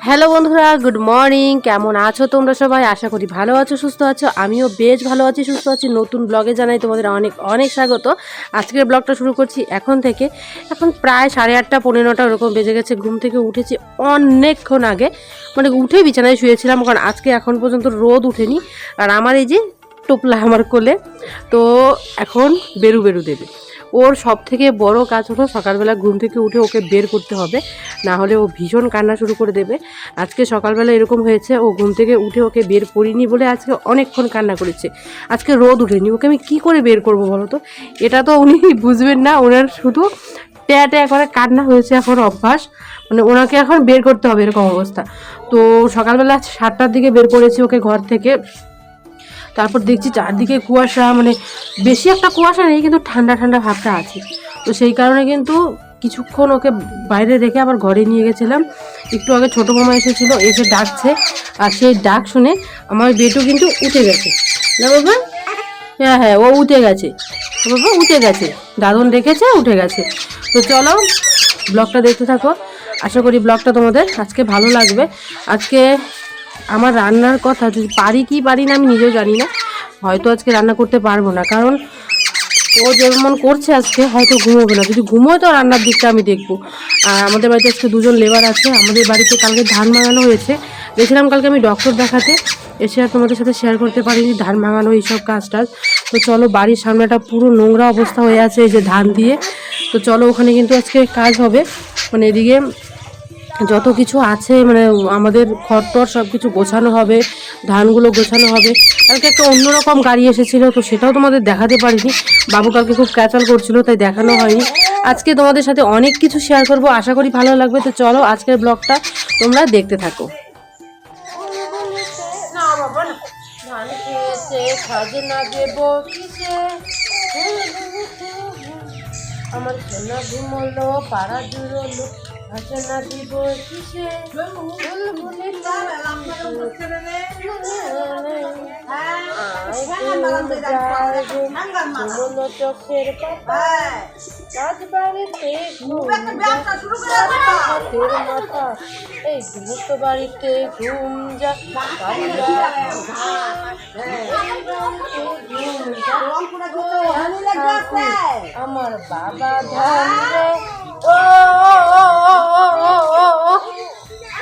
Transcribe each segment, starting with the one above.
Hello বন্ধুরা, good morning. কেমন আছো তোমরা সবাই? আশা করি ভালো আছো, সুস্থ আছো। আমিও বেশ ভালো আছি, সুস্থ আছি। নতুন ব্লগে জানাই তোমাদের অনেক অনেক স্বাগত। আজকের ব্লগটা শুরু করছি এখন থেকে। এখন প্রায় 8:30 পৌনে 9 ওরকম বেজে গেছে। ঘুম থেকে উঠেছি অনেকক্ষণ আগে, মানে উঠে বিছানায় শুয়েছিলাম, কারণ আজকে এখন পর্যন্ত রোদ উঠেনি। আর আমার এই যে টোপলা আমার কোলে, তো এখন বেরু দেবে। ওর সব থেকে বড় কাজ হলো সকালবেলা ঘুম থেকে উঠে ওকে বের করতে হবে, না হলে ও ভীষণ কান্না শুরু করে দেবে। আজকে সকালবেলা এরকম হয়েছে, ও ঘুম থেকে উঠে ওকে বের করিনি বলে আজকে অনেকক্ষণ কান্না করেছে। আজকে রোদ উঠেনি, ওকে আমি কী করে বের করবো বলো তো? এটা তো উনি বুঝবেন না, ওনার শুধু ট্যা ট্যা করে কান্না হয়েছে এখন অভ্যাস, মানে ওনাকে এখন বের করতে হবে এরকম অবস্থা। তো সকালবেলা 7টার দিকে বের করেছি ওকে ঘর থেকে। তারপর দেখছি চারদিকে কুয়াশা, মানে বেশি একটা কুয়াশা নেই, কিন্তু ঠান্ডা ঠান্ডা ভাবটা আছে। তো সেই কারণে কিন্তু কিছুক্ষণ ওকে বাইরে রেখে আবার ঘরে নিয়ে গেছিলাম। একটু আগে ছোটো মামা এসেছিলো, এসে ডাকছে, আর সেই ডাক শুনে আমার বেটু কিন্তু উঠে গেছে। না বাবা? হ্যাঁ হ্যাঁ, ও উঠে গেছে বাবা, উঠে গেছে। দাদন দেখেছে, উঠে গেছে। তো চলো ব্লগটা দেখতে থাকো। আশা করি ব্লগটা তোমাদের আজকে ভালো লাগবে। আজকে আমার রান্নার কথা, যদি পারি কি পারি না আমি নিজেও জানি না। হয়তো আজকে রান্না করতে পারবো না, কারণ ও যেমন করছে আজকে হয়তো ঘুমোবে না। যদি ঘুমোয় তো রান্নার দিকটা আমি দেখবো। আর আমাদের বাড়িতে আজকে 2জন লেবার আছে। আমাদের বাড়িতে কালকে ধান ভাঙানো হয়েছে, গেছিলাম কালকে আমি ডক্টর দেখাতে, এসে আর তোমাদের সাথে শেয়ার করতে পারিনি ধান ভাঙানো এইসব কাজ টাজ। তো চলো, বাড়ির সামনেটা পুরো নোংরা অবস্থা হয়ে আছে এই যে ধান দিয়ে। তো চলো, ওখানে কিন্তু আজকে কাজ হবে, মানে এদিকে যত কিছু আছে, মানে আমাদের খড়টর সব কিছু গোছানো হবে, ধানগুলো গোছানো হবে। কালকে একটা অন্যরকম গাড়ি এসেছিলো, তো সেটাও তোমাদের দেখাতে পারিনি। বাবু কালকে খুব ক্যাচাল করছিল, তাই দেখানো হয়নি। আজকে তোমাদের সাথে অনেক কিছু শেয়ার করব, আশা করি ভালো লাগবে। তো চলো আজকের ব্লগটা তোমরা দেখতে থাকো। না বাবা না, ধান খেয়েছে, খাজনা দেব কিসে, আমার সোনা ঘুমলো, পাড়া জুড়লো, খাজনা দিব কিসে, ঘুমলো চোখের পাতা, রাজবাড়িতে হাতের মাথা, এই ঘুমত বাড়িতে ঘুম যা, আমার বাবা ধান রে, ও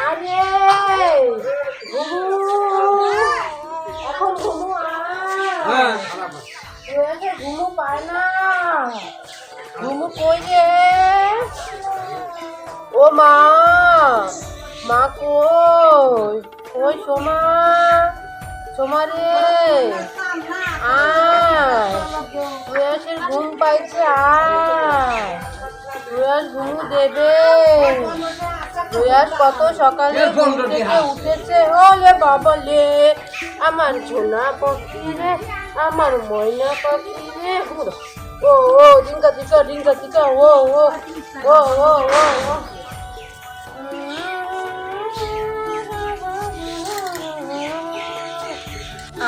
আরে এখন ঘুমু ঘুমু পায় না, ঘুমু কই রে, ও মা, মা কই, ওই সোমা, সোমা রে আয়, প্রয়াসের ঘুম পাইছে, আয় প্রয়াস ঘুমু দেবে। প্রয়াস কত সকালে ঘুম থেকে উঠেছে, ও লে বাবা লে, আমার ঝোনা পাখি রে, আমার ময়না পাখি রে, ও ও ডিঙ্কা চিকা, ও ও ও ও ও ও,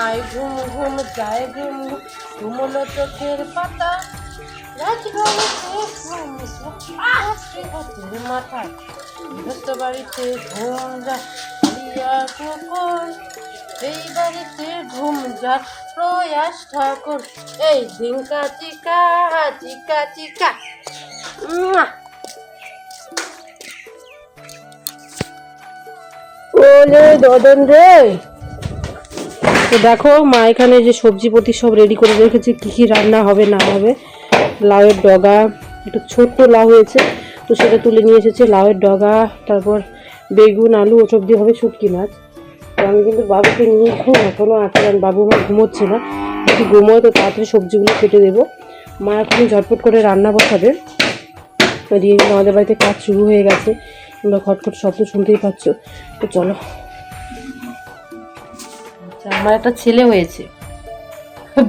আয় ঘুম ঘুম যায় ঘুম, ঘুমলো চোখের পাতা, মাথা গৃহস্থ বাড়িতে ঘুম যা, কুকুর এই বাড়িতে ঘুম যা, প্রয়াস ঠাকুর, এই ঝিঙ্কা চিকা চিকা চিকা। ওলে দদন রে। তো দেখো মা এখানে যে সবজিপতি সব রেডি করে রেখেছে, কী কী রান্না হবে না হবে। লাউয়ের ডগা, একটু ছোট্ট লাউ হয়েছে, তো সেটা তুলে নিয়ে এসেছে। লাউয়ের ডগা, তারপর বেগুন, আলু, ওসব দিয়ে হবে শুটকি মাছ। তো আমি কিন্তু বাবুকে নিয়ে এখনও আছে, কারণ বাবু আমার ঘুমোচ্ছে না। যদি ঘুমোয় তো তাড়াতাড়ি সবজিগুলো কেটে দেবো। মা এখন ঝটপট করে রান্না বসাবে। দিয়ে আমাদের বাড়িতে কাজ শুরু হয়ে গেছে, তোমরা খটখট শব্দ শুনতেই পাচ্ছ। তো চলো, আমার একটা ছেলে হয়েছে,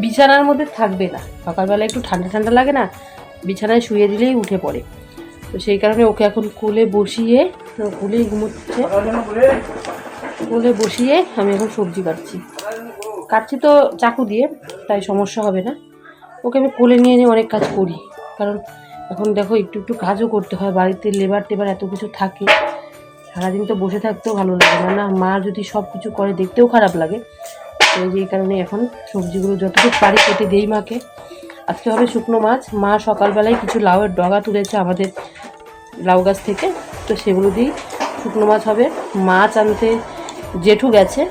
বিছানার মধ্যে থাকবে না। সকালবেলা একটু ঠান্ডা ঠান্ডা লাগে না, বিছানায় শুয়ে দিলেই উঠে পড়ে। তো সেই কারণে ওকে এখন কোলে বসিয়ে, কোলেই ঘুমোচ্ছে, কোলে বসিয়ে আমি এখন সবজি কাটছি তো চাকু দিয়ে, তাই সমস্যা হবে না। ওকে আমি কোলে নিয়ে নিয়ে অনেক কাজ করি, কারণ এখন দেখো একটু একটু কাজও করতে হয়, বাড়িতে লেবার টেবার এত কিছু থাকে। সারাদিন তো বসে থাকতেও ভালো লাগে না, না মা যদি সব কিছু করে দেখতেও খারাপ লাগে। তো এই কারণে এখন সবজিগুলো যতটুকু পারি কেটে দিই মাকে। আজকে হবে শুকনো মাছ। মা সকালবেলায় কিছু লাউয়ের ডগা তুলেছে আমাদের লাউ গাছ থেকে, তো সেগুলো দিয়েই শুকনো মাছ হবে। মাছ আনতে জেঠু গেছে,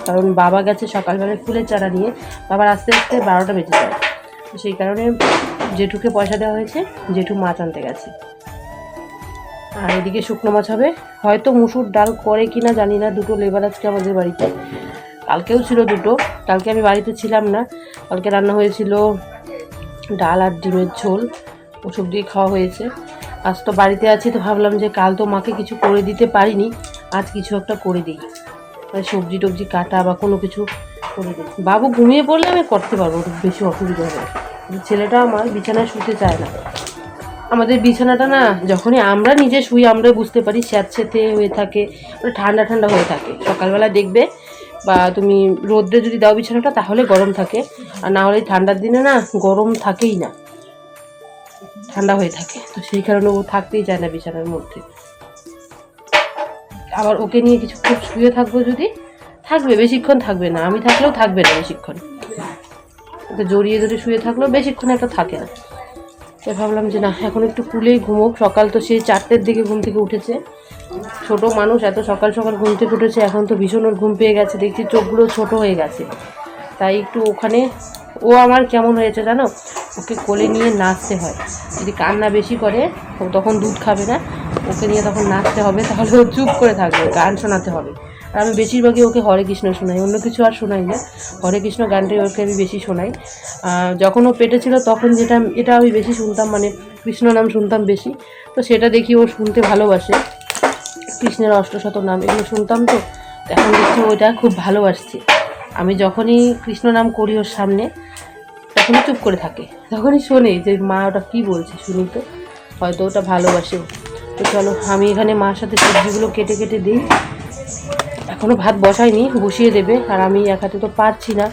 কারণ বাবা গেছে সকালবেলায় ফুলের চারা নিয়ে, বাবার আস্তে আস্তে 12টা বেজে যায়। তো সেই কারণে জেঠুকে পয়সা দেওয়া হয়েছে, জেঠু মাছ আনতে গেছে। আর এদিকে শুকনো মাছ হবে, হয়তো মুসুর ডাল করে কিনা জানি না। দুটো লেবার আজকে আমাদের বাড়িতে, কালকেও ছিল দুটো, কালকে আমি বাড়িতে ছিলাম না। কালকে রান্না হয়েছিল ডাল আর ডিমের ঝোল, ওসব দিয়ে খাওয়া হয়েছে। আজ তো বাড়িতে আছি, তো ভাবলাম যে কাল তো মাকে কিছু করে দিতে পারিনি, আজ কিছু একটা করে দিই, মানে সবজি টবজি কাটা বা কোনো কিছু করে দিই। বাবু ঘুমিয়ে পড়লে আমি করতে পারবো, বেশি অসুবিধা হবে। ছেলেটা আমার বিছানায় শুতে চায় না। আমাদের বিছানাটা না, যখনই আমরা নিজে শুই আমরা বুঝতে পারি স্যাঁতস্যাঁতে হয়ে থাকে, ঠান্ডা ঠান্ডা হয়ে থাকে। সকালবেলা দেখবে বা তুমি রোদ্রে যদি দাও বিছানাটা তাহলে গরম থাকে, আর না হলে ঠান্ডার দিনে না গরম থাকেই না, ঠান্ডা হয়ে থাকে। তো সেই কারণে ও থাকতেই চায় না বিছানার মধ্যে। আবার ওকে নিয়ে কিছু খুব শুয়ে থাকবো, যদি থাকবে বেশিক্ষণ থাকবে না, আমি থাকলেও থাকবে না বেশিক্ষণ। ওকে জড়িয়ে ধরে শুয়ে থাকলেও বেশিক্ষণ একটা থাকে না। তাই ভাবলাম যে না, এখন একটু কুলেই ঘুমোক। সকাল তো সেই 4টের দিকে ঘুম থেকে উঠেছে, ছোট মানুষ এত সকাল সকাল ঘুম থেকে উঠেছে। এখন তো ভীষণ ওর ঘুম পেয়ে গেছে, দেখছি চোখগুলো ছোট হয়ে গেছে। তাই একটু ওখানে, ও আমার কেমন হয়েছে জানো, ওকে কোলে নিয়ে নাচতে হয়। যদি কান্না বেশি করে ও তখন দুধ খাবে না, ওকে নিয়ে তখন নাচতে হবে, তাহলে ও চুপ করে থাকবে, গান শোনাতে হবে। আর আমি বেশিরভাগই ওকে হরে কৃষ্ণ শোনাই, অন্য কিছু আর শোনাই না। হরে কৃষ্ণ গানটাই ওকে আমি বেশি শোনাই। যখন ও পেটে ছিল তখন এটা আমি বেশি শুনতাম, মানে কৃষ্ণ নাম শুনতাম বেশি, তো সেটা দেখি ও শুনতে ভালোবাসে। কৃষ্ণের অষ্টশত নাম এগুলো শুনতাম, তো এখন দেখছি ওইটা খুব ভালোবাসছে। আমি যখনই কৃষ্ণ নাম করি ওর সামনে তখনই চুপ করে থাকে, তখনই শোনে যে মা ওটা কী বলছে, শুনি তো হয়তো ওটা ভালোবাসে। তো চলো, আমি এখানে মার সাথে সবজিগুলো কেটে কেটে দিই। এখনও ভাত বসাইনি, বসিয়ে দেবে। আর আমি এক হাতে তো পারছি না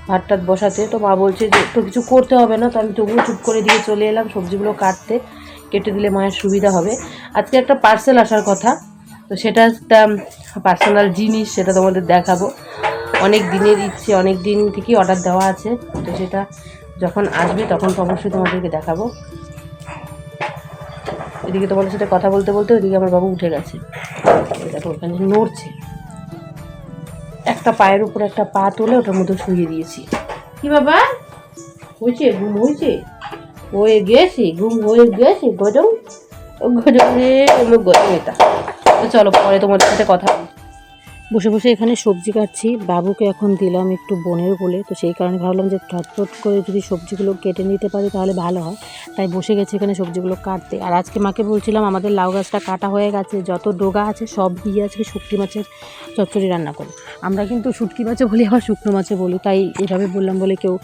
ভাত টাত বসাতে, তো মা বলছে যে একটু কিছু করতে হবে না, তো আমি তবুও চুপ করে দিয়ে চলে এলাম সবজিগুলো কাটতে। কেটে দিলে মায়ের সুবিধা হবে। আজকে একটা পার্সেল আসার কথা, তো সেটা একটা পার্সোনাল জিনিস, সেটা তোমাদের দেখাবো। অনেক দিনের ইচ্ছে, অনেক দিন থেকেই অর্ডার দেওয়া আছে, তো সেটা যখন আসবে তখন তো অবশ্যই তোমাদেরকে দেখাবো। এদিকে তোমাদের সাথে কথা বলতে বলতে ওইদিকে আমার বাবু উঠে গেছে, দেখো ওখানে নড়ছে। একটা পায়ের উপর একটা পা তুলে ওটার মধ্যে শুয়ে দিয়েছি। কি বাবা হয়েছে, ঘুম হয়েছে, হয়ে গেছি, ঘুম হয়ে গেছে, গরম গরমে গরম এটা। তো চলো পরে তোমাদের সাথে কথা বসে বসে এখানে সবজি কাটছি। বাবুকে এখন দিলাম একটু বোনের বলে, তো সেই কারণে ভাবলাম যে ঝটপট করে যদি সবজিগুলো কেটে নিতে পারি তাহলে ভালো হয়। তাই বসে গেছি এখানে সবজিগুলো কাটতে। আর আজকে মাকে বলছিলাম আমাদের লাউ গাছটা কাটা হয়ে গেছে, যত ডগা আছে সব দিয়ে আজকে শুটকি মাছের চচ্চড়ি রান্না করো। আমরা কিন্তু শুটকি মাছে বলি, আবার শুকনো মাছে বলি, তাই এভাবে বললাম বলে কেউ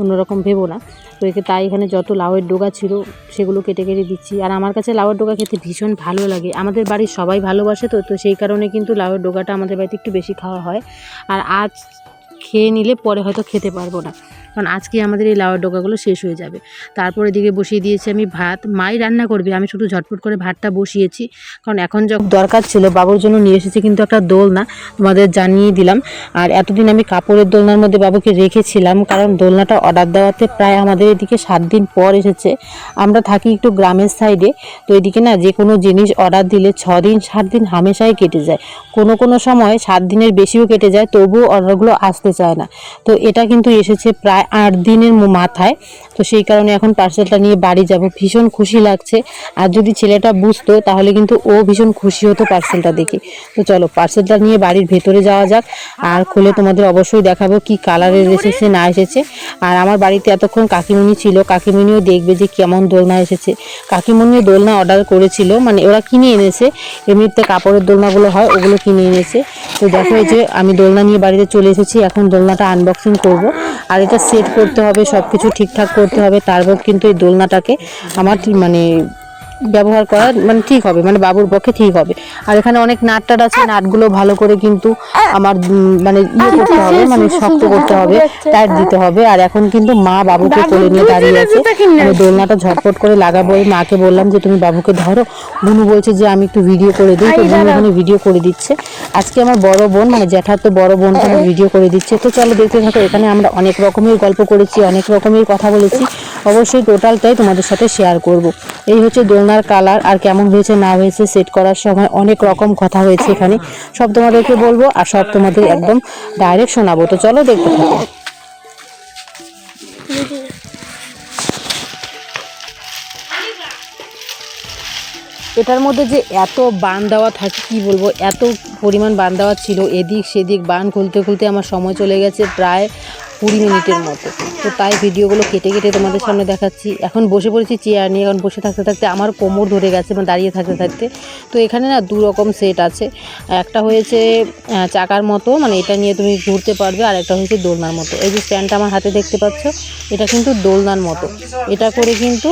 অন্যরকম ভেবো না। তো তাই এখানে যত লাউয়ের ডগা ছিল সেগুলো কেটে কেটে দিচ্ছি। আর আমার কাছে লাউয়ের ডগা খেতে ভীষণ ভালো লাগে, আমাদের বাড়ির সবাই ভালোবাসে, তো সেই কারণে কিন্তু লাউয়ের ডগাটা আমাদের বাড়িতে একটু বেশি খাওয়া হয়। আর আজ খেয়ে নিলে পরে হয়তো খেতে পারবো না, কারণ আজকে আমাদের এই লাউয়ের ডগাগুলো শেষ হয়ে যাবে। তারপর এদিকে বসিয়ে দিয়েছি আমি ভাত, মাই রান্না করবে, আমি শুধু ঝটপট করে ভাতটা বসিয়েছি, কারণ এখন যখন দরকার ছিল বাবুর জন্য নিয়ে এসেছি কিন্তু একটা দোলনা, তোমাদের জানিয়ে দিলাম। আর এতদিন আমি কাপড়ের দোলনার মধ্যে বাবুকে রেখেছিলাম, কারণ দোলনাটা অর্ডার দেওয়াতে প্রায় আমাদের এদিকে 7 দিন পর এসেছে। আমরা থাকি একটু গ্রামের সাইডে, তো এদিকে না যে কোনো জিনিস অর্ডার দিলে 6 দিন 7 দিন হামেশাই কেটে যায়, কোনো সময় 7 দিনের বেশিও কেটে যায়, তবুও অর্ডারগুলো আসতে চায় না। তো এটা কিন্তু এসেছে প্রায় 8 দিনের মাথায়, তো সেই কারণে এখন পার্সেলটা নিয়ে বাড়ি যাব, ভীষণ খুশি লাগছে। আর যদি ছেলেটা বুঝতো তাহলে কিন্তু ও ভীষণ খুশি হতো পার্সেলটা দেখে। তো চলো পার্সেলটা নিয়ে বাড়ির ভেতরে যাওয়া যাক, আর খুলে তোমাদের অবশ্যই দেখাবো কি কালারের এসেছে না এসেছে। আর আমার বাড়িতে এতক্ষণ কাকিমণি ছিল, কাকিমণিও দেখবে যে কেমন দোলনা এসেছে। কাকিমণিও দোলনা অর্ডার করেছিল, মানে ওরা কিনে এনেছে, এমনিতে কাপড়ের দোলনাগুলো হয় ওগুলো কিনে এনেছে। তো দেখো এই যে আমি দোলনা নিয়ে বাড়িতে চলে এসেছি, এখন দোলনাটা আনবক্সিং করব। আর এটা সেট করতে হবে, সব কিছু ঠিকঠাক করতে হবে, তারপর কিন্তু এই দোলনাটাকে আমার মানে ব্যবহার করা মানে ঠিক হবে, মানে বাবুর পক্ষে ঠিক হবে। আর এখানে অনেক নাট টাট আছে, নাটগুলো ভালো করে কিন্তু আমার মানে ইয়ে করতে হবে, মানে শক্ত করতে হবে, টাইট দিতে হবে। আর এখন কিন্তু মা বাবুকে কোলে নিয়ে দাঁড়িয়ে আছে, আমি দোলনাটা ঝটপট করে লাগাবো। মাকে বললাম যে তুমি বাবুকে ধরো, বুনু বলছে যে আমি একটু ভিডিও করে দিই, তো বুনু এখানে ভিডিও করে দিচ্ছে। আজকে আমার বড় বোন মানে জ্যাঠার তো বড় বোনকে আমার ভিডিও করে দিচ্ছে। তো চলো দেখতে থাকো। এখানে আমরা অনেক রকমের গল্প করেছি, অনেক রকমের কথা বলেছি, অবশ্যই টোটালটাই তোমাদের সাথে শেয়ার করব। এই হচ্ছে দোলনার কালার, আর কেমন হয়েছে না হয়েছে সেট করার সময় অনেক রকম কথা হয়েছে এখানে, সব তোমাদেরকে বলবো আর সব তোমাদের একদম ডাইরেক্ট শোনাবো। তো চলো দেখতে থাকো। এটার মধ্যে যে এত বান দেওয়া থাকে কি বলবো, এত পরিমাণ বান দেওয়া ছিল, এদিক সেদিক বান খুলতে খুলতে আমার সময় চলে গেছে প্রায় 20 মিনিটের মতো। তো তাই ভিডিওগুলো কেটে কেটে তোমাদের সামনে দেখাচ্ছি। এখন বসে পড়েছি চেয়ার নিয়ে, এখন বসে থাকতে থাকতে আমার কোমর ধরে গেছে, মানে দাঁড়িয়ে থাকতে থাকতে। তো এখানে না 2 রকম সেট আছে, একটা হয়েছে চাকার মতো, মানে এটা নিয়ে তুমি ঘুরতে পারবে, আর একটা হয়েছে দোলনার মতো। এই যে স্ট্যান্ডটা আমার হাতে দেখতে পাচ্ছ, এটা কিন্তু দোলনার মতো, এটা করে কিন্তু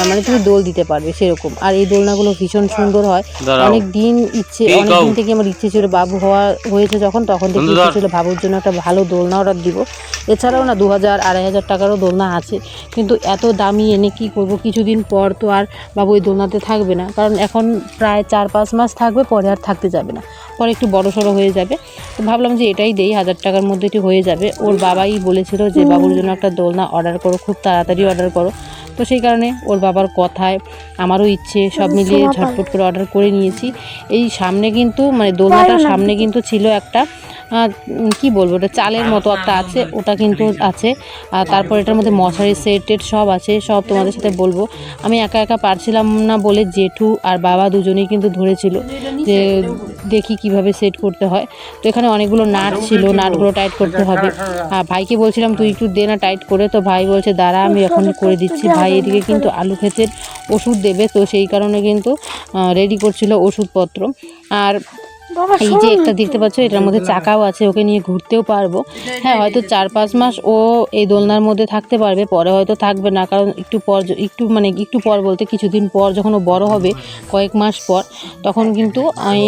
মানে তুমি দোল দিতে পারবে সেরকম। আর এই দোলনাগুলো ভীষণ সুন্দর হয়। অনেক দিন থেকে আমার ইচ্ছে ছিল, বাবু হয়েছে যখন, তখন থেকে ইচ্ছে ছিল বাবুর জন্য একটা ভালো দোলনা অর্ডার দিব। এছাড়াও না 2000-2500 টাকারও দোলনা আছে, কিন্তু এত দামি এনে কি করব, কিছুদিন পর তো আর বাবু ওই দোলনাতে থাকবে না, কারণ এখন প্রায় 4-5 মাস থাকবে, পরে আর থাকতে যাবে না, পরে একটু বড় সড়ো হয়ে যাবে। তো ভাবলাম যে এটাই দেই, 1000 টাকার মধ্যে এটি হয়ে যাবে। ওর বাবাই বলেছিল যে বাবুর জন্য একটা দোলনা অর্ডার করো, খুব তাড়াতাড়ি অর্ডার করো। তো সেই কারণে ওর বাবার কথায় আমারও ইচ্ছে, সব মিলিয়ে ঝটপট করে অর্ডার করে নিয়েছি। এই সামনে কিন্তু মানে দোলনাটার সামনে কিন্তু ছিল একটা কি বলবো, ওটা চালের মতো একটা আছে, ওটা কিন্তু আছে। আর তারপর এটার মধ্যে মশারি সেট টেট সব আছে, সব তোমাদের সাথে বলবো। আমি একা একা পারছিলাম না বলে জেঠু আর বাবা দুজনেই কিন্তু ধরেছিল যে দেখি কিভাবে সেট করতে হয়। তো এখানে অনেকগুলো নাট ছিল, নাটগুলো টাইট করতে হবে। ভাইকে বলছিলাম তুই একটু দে না টাইট করে, তো ভাই বলছে দাঁড়া আমি এখন করে দিচ্ছি। ভাই এদিকে কিন্তু আলু ক্ষেতের ওষুধ দেবে, তো সেই কারণে কিন্তু রেডি করছিল ওষুধপত্র। আর এই যে একটা দেখতে পাচ্ছ, এটার মধ্যে চাকাও আছে, ওকে নিয়ে ঘুরতেও পারবো। হ্যাঁ, হয়তো 4-5 মাস ও এই দোলনার মধ্যে থাকতে পারবে, পরে হয়তো থাকবে না, কারণ একটু পর বলতে কিছুদিন পর যখন ও বড় হবে, কয়েক মাস পর, তখন কিন্তু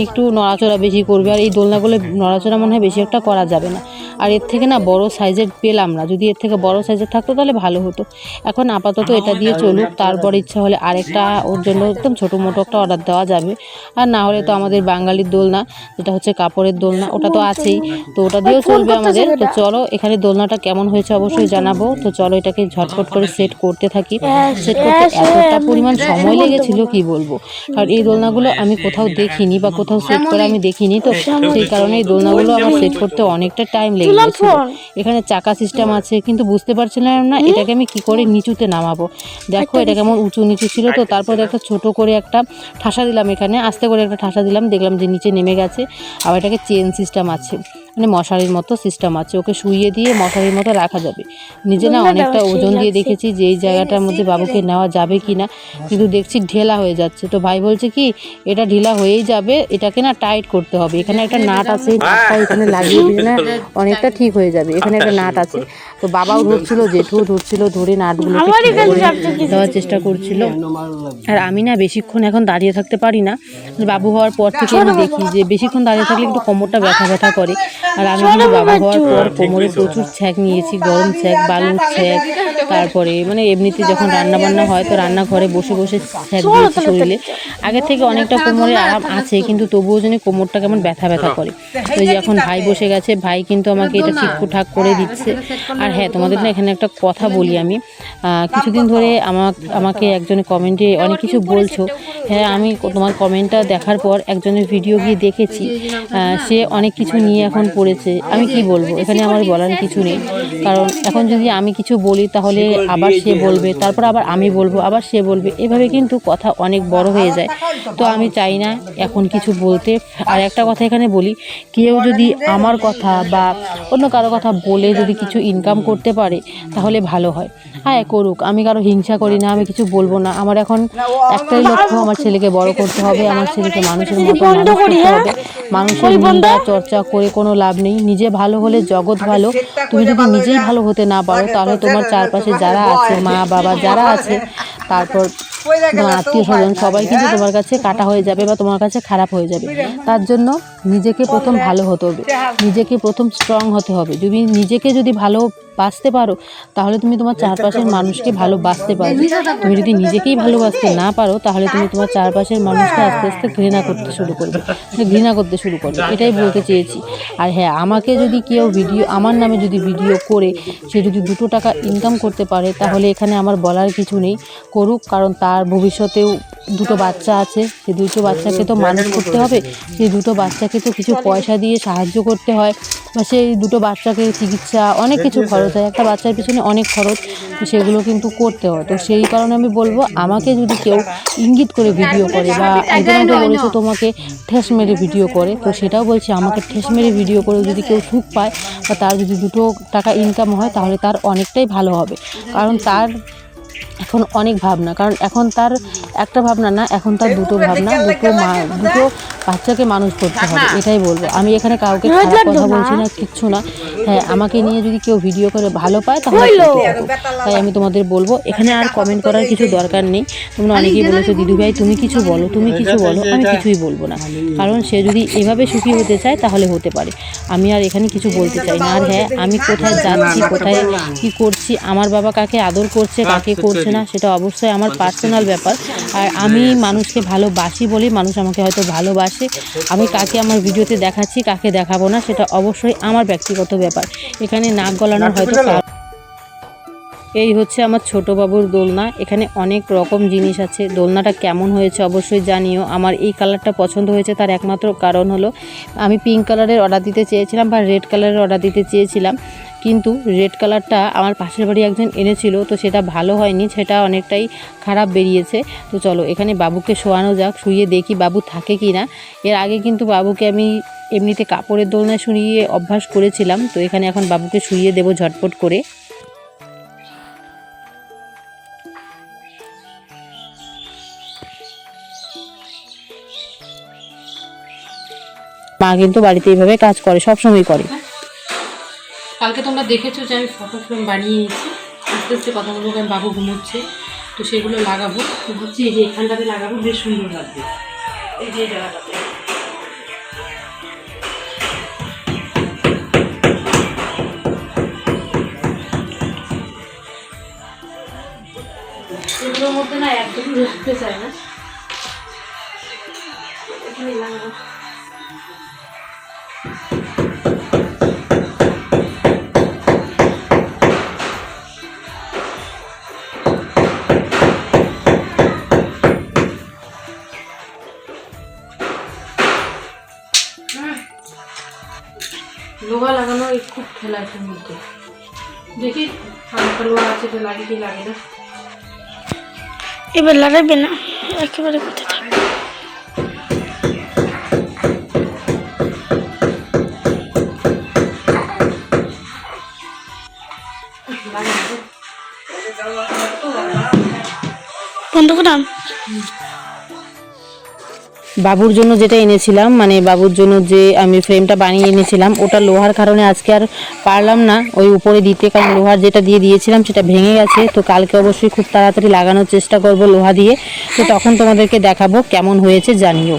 একটু নড়াচড়া বেশি করবে। আর এই দোলনাগুলো নড়াচড়া মনে হয় বেশি একটা করা যাবে না। আর এর থেকে না বড় সাইজের পেলাম না, যদি এর থেকে বড় সাইজের থাকতো তাহলে ভালো হতো। এখন আপাতত এটা দিয়ে চলুক, তারপর ইচ্ছা হলে আরেকটা ওর জন্য একদম ছোটো মোটো একটা অর্ডার দেওয়া যাবে। আর না হলে তো আমাদের বাঙালির দোলনা, যেটা হচ্ছে কাপড়ের দোলনা, ওটা তো আছেই, তো ওটা দিয়েও চলবে আমাদের। তো চলো এখানে দোলনাটা কেমন হয়েছে অবশ্যই জানাবো। তো চলো এটাকে ঝটপট করে সেট করতে থাকি। সেট করতে এতটা পরিমাণ সময় লেগেছিল কি বলবো, কারণ এই দোলনাগুলো আমি কোথাও দেখিনি বা কোথাও সেট করে আমি দেখিনি, তো সেই কারণে এই দোলনাগুলো আমার সেট করতে অনেকটা টাইম লেগে গেছিল। এখানে চাকা সিস্টেম আছে, কিন্তু বুঝতে পারছিলাম না এটাকে আমি কি করে নিচুতে নামাবো। দেখো এটা কেমন উঁচু নিচু ছিল। তো তারপরে একটা ছোট করে একটা ঠাসা দিলাম, এখানে আস্তে করে একটা ঠাসা দিলাম, দেখলাম যে নিচে নেমে গেছে। আবার এটাকে চেন সিস্টেম আছে, মানে মশারির মতো সিস্টেম আছে, ওকে শুইয়ে দিয়ে মশারির মতো রাখা যাবে। নিজে না অনেকটা ওজন দিয়ে দেখেছি যে এই জায়গাটার মধ্যে বাবুকে নেওয়া যাবে কি না, কিন্তু দেখছি ঢেলা হয়ে যাচ্ছে। তো ভাই বলছে কি এটা ঢিলা হয়েই যাবে, এটাকে না টাইট করতে হবে। এখানে একটা নাট আছে, নাটটা এখানে লাগিয়ে দিলে না অনেকটা ঠিক হয়ে যাবে। এখানে একটা নাট আছে, তো বাবাও ধরছিল, জেঠুও ধরছিল, ধরে নাটগুলোকে দেওয়ার চেষ্টা করছিল। আর আমি না বেশিক্ষণ এখন দাঁড়িয়ে থাকতে পারি না, বাবু হওয়ার পর থেকে আমি দেখি যে বেশিক্ষণ দাঁড়িয়ে থাকলে একটু কোমরটা ব্যথা ব্যথা করে। আর আমি কিন্তু বাবা হওয়ার পর কোমরে প্রচুর ছ্যাঁক নিয়েছি, গরম ছ্যাঁক, বালুর ছ্যাঁক, তারপরে মানে এমনিতে যখন রান্না বান্না হয় তো রান্নাঘরে বসে বসে ছ্যাঁক দিয়েছি শরীরে। আগের থেকে অনেকটা কোমরে আরাম আছে, কিন্তু তবুও যেন কোমরটা কেমন ব্যথা ব্যথা করে। তো যে এখন ভাই বসে গেছে, ভাই কিন্তু আমাকে এটা ঠিকঠাক করে দিচ্ছে। আর হ্যাঁ, তোমাদের না এখানে একটা কথা বলি আমি, কিছুদিন ধরে আমাকে একজনের কমেন্টে অনেক কিছু বলছো। হ্যাঁ, আমি তোমার কমেন্টটা দেখার পর একজনের ভিডিও গিয়ে দেখেছি, সে অনেক কিছু নিয়ে এখন পড়েছে। আমি কি বলবো, এখানে আমার বলার কিছু নেই, কারণ এখন যদি আমি কিছু বলি তাহলে আবার সে বলবে, তারপর আবার আমি বলবো, আবার সে বলবে, এভাবে কিন্তু কথা অনেক বড় হয়ে যায়। তো আমি চাই না এখন কিছু বলতে। আর একটা কথা এখানে বলি, কেউ যদি আমার কথা বা অন্য কারো কথা বলে যদি কিছু ইনকাম করতে পারে তাহলে ভালো হয়। হ্যাঁ, করুক, আমি কারো হিংসা করি না, আমি কিছু বলবো না। আমার এখন একটাই লক্ষ্য, আমার ছেলেকে বড় করতে হবে, আমার ছেলেকে মানুষের মতো মানুষ করতে হবে। মানুষের নিন্দা চর্চা করে কোনো লাভ নেই। নিজে ভালো হলে জগৎ ভালো। তুমি যদি নিজেই ভালো হতে না পারো তাহলে তোমার চারপাশে যারা আছে, মা বাবা যারা আছে, তারপর তোমার আত্মীয় স্বজন সবাই কিন্তু তোমার কাছে কাটা হয়ে যাবে বা তোমার কাছে খারাপ হয়ে যাবে। তার জন্য নিজেকে প্রথম ভালো হতে হবে, নিজেকে প্রথম স্ট্রং হতে হবে। নিজেকে যদি ভালো বাঁচতে পারো তাহলে তুমি তোমার চারপাশের মানুষকে ভালোবাসতে পারবে। তুমি যদি নিজেকেই ভালোবাসতে না পারো তাহলে তুমি তোমার চারপাশের মানুষকে আস্তে আস্তে ঘৃণা করতে শুরু করবে। এটাই বলতে চেয়েছি। আর হ্যাঁ, আমাকে যদি কেউ আমার নামে যদি ভিডিও করে সে যদি 2 টাকা ইনকাম করতে পারে তাহলে এখানে আমার বলার কিছু নেই, করুক। কারণ তার ভবিষ্যতেও 2 বাচ্চা আছে, সেই 2 বাচ্চাকে তো মানুষ করতে হবে, সেই 2 বাচ্চাকে তো কিছু পয়সা দিয়ে সাহায্য করতে হয়, বা সেই 2 বাচ্চাকে চিকিৎসা অনেক কিছু খরচ হয়, একটা বাচ্চার পিছনে অনেক খরচ, তো সেগুলো কিন্তু করতে হয়। তো সেই কারণে আমি বলবো, আমাকে যদি কেউ ইঙ্গিত করে ভিডিও করে বা একজন বলেছে তোমাকে ঠেস মেরে ভিডিও করে, তো সেটাও বলছি আমাকে ঠেস মেরে ভিডিও করে যদি কেউ সুখ পায় বা তার যদি 2 টাকা ইনকাম হয় তাহলে তার অনেকটাই ভালো হবে। কারণ তার এখন অনেক ভাবনা, কারণ এখন তার একটা ভাবনা না, এখন তার 2 ভাবনা, 2 বাচ্চাকে মানুষ করতে হবে। এটাই বলবো। আমি এখানে কাউকে খারাপ কথা বলছি না, কিচ্ছু না। হ্যাঁ, আমাকে নিয়ে যদি কেউ ভিডিও করে ভালো পায় তাহলে তাই আমি তোমাদের বলবো, এখানে আর কমেন্ট করার কিছু দরকার নেই। তোমরা অনেকেই বলেছো দিদিভাই তুমি কিছু বলো, আমি কিছুই বলবো না। কারণ সে যদি এভাবে সুখী হতে চায় তাহলে হতে পারে, আমি আর এখানে কিছু বলতে চাই না। আর হ্যাঁ, আমি কোথায় যাচ্ছি, কোথায় কি করছি, আমার বাবা কাকে আদর করছে কাকে করছে না, সেটা অবশ্যই আমার পার্সোনাল ব্যাপার। আর আমি মানুষকে ভালোবাসি বলি মানুষ আমাকে হয়তো ভালোবাসে। আমি কাকে আমার ভিডিওতে দেখাচ্ছি কাকে দেখাবো না সেটা অবশ্যই আমার ব্যক্তিগত ব্যাপার। এখানে নাক গলানোর হয়তো এই হচ্ছে আমার ছোট বাবুর দোলনা। এখানে অনেক রকম জিনিস আছে। দোলনাটা কেমন হয়েছে অবশ্যই জানিও। আমার এই কালারটা পছন্দ হয়েছে, তার একমাত্র কারণ হলো আমি পিঙ্ক কালারের অর্ডার দিতে চেয়েছিলাম বা রেড কালারের অর্ডার দিতে চেয়েছিলাম, কিন্তু রেড কালারটা আমার পাশের বাড়ি একজন এনেছিল, তো সেটা ভালো হয়নি, সেটা অনেকটাই খারাপ বেরিয়েছে। তো চলো এখানে বাবুকে শোয়ানো যাক, শুয়ে দেখি বাবু থাকে কি না। এর আগে কিন্তু বাবুকে আমি এমনিতে কাপড়ের দোলনায় শুইয়ে অভ্যাস করেছিলাম, তো এখানে এখন বাবুকে শুইয়ে দেবো ঝটপট করে। মা কিন্তু বাড়িতে এইভাবে কাজ করে, সবসময় করে। কালকে তোমরা দেখেছো যে আমি ফটো ফ্রেম বানিয়ে নিয়েছি, আস্তে আস্তে কথা বলবো, কারণ বাবু ঘুমোচ্ছে, তো সেগুলো লাগাবো। তো ভাবছি এই যে এখানটাতে লাগাবো, বেশ সুন্দর লাগবে এই যে জায়গাটাতে। এগুলোর মধ্যে না একদমই রাখতে চাই না, এখানে লাগাবো। লোহা লাগানো খুব খেলার মধ্যে, দেখি হালকা লোহা আছে তো লাগে কি লাগে না। এবার লাগাবে না, একেবারে কোথায় থাকবে। বন্ধ করলাম। বাবুর জন্য যেটা এনেছিলাম, মানে বাবুর জন্য যে আমি ফ্রেমটা বানিয়ে এনেছিলাম, ওটা লোহার কারণে আজকে আর পারলাম না ওই উপরে দিতে, কারণ লোহার যেটা দিয়ে দিয়েছিলাম সেটা ভেঙে গেছে। তো কালকে অবশ্যই খুব তাড়াতাড়ি লাগানোর চেষ্টা করব লোহা দিয়ে, তো তখন তোমাদেরকে দেখাবো কেমন হয়েছে জানিও।